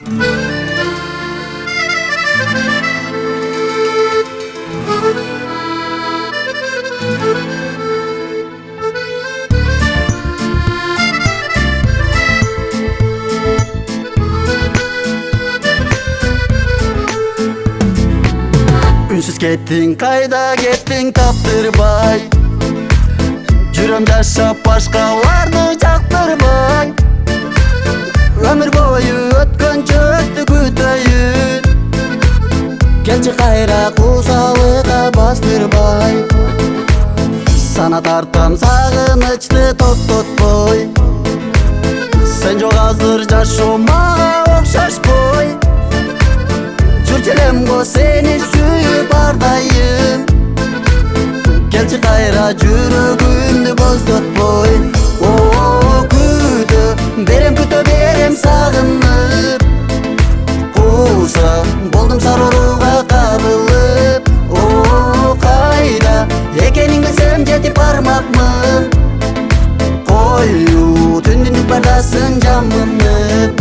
Ünsüz kettin, kayda kettin taптырбай. Жүрөм жашап башкаларды жактырбай. Өмүр бою өткөнчө өттү күтөйүн. Келчи кайра куусалыкка бастырбай. Сана тартам сагынычты токтотпой. Сен жок азыр жашоом мага окшошпой. Жүрчү элем го сени сүйүп ардайым. Келчи кайра жүрөгүмдү боздотпой. Күтө берем сагынып. Кууса болдум сарооруга кабылып. Кайда экенин билсем жетип бармакмын. Коюу түндүн бардасың жамынып.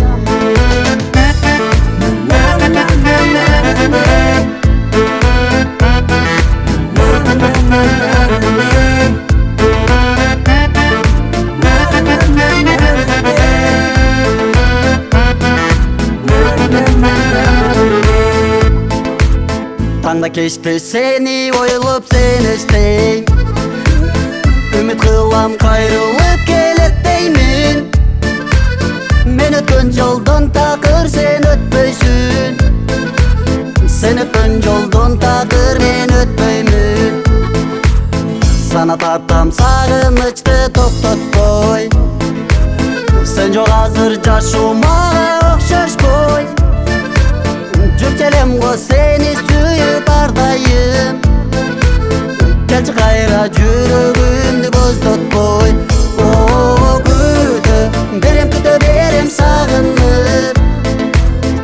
Таңда кечте сени ойлоп сен эстейм. Үмүт кылам кайрылып келет деймин. Мен өткөн жолдон такыр сен өтпөйсүн. Сен өткөн жолдон такыр мен өтпөймүн. Сана тартам сагынычты токтотпой. Сен жок азыр жашоом мага окшошпой. Жүрчү элем го сени сүйүп ардайым. Келчи кайра жүрөгүмдү боздотпой. Күтө берем сагынып.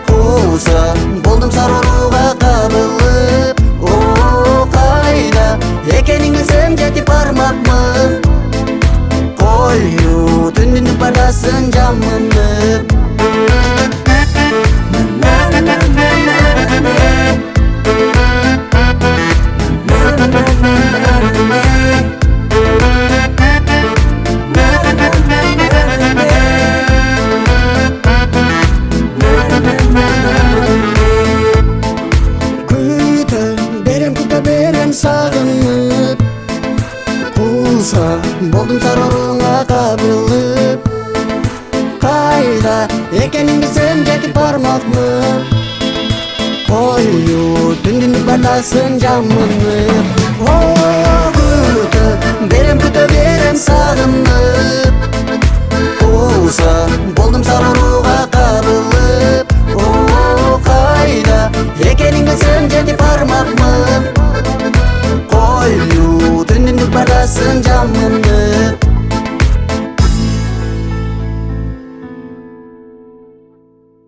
Кууса болдум сарооруга кабылып. Кайда экенин билсем жетип бармакмын. Коюу түндүн бардасың жамынып. Күтө берем сагынып. Кууса болдум сарооруга кабылып. Кайда экенин билсем жетип бармакмын. Коюу түндүн бардасың жамынып. Күтө берем сагынып. Кууса болдум сарооруга кабылып. Кайда экенин билсем жетип бармакмын. Коюу түндүн бардасың жамынып.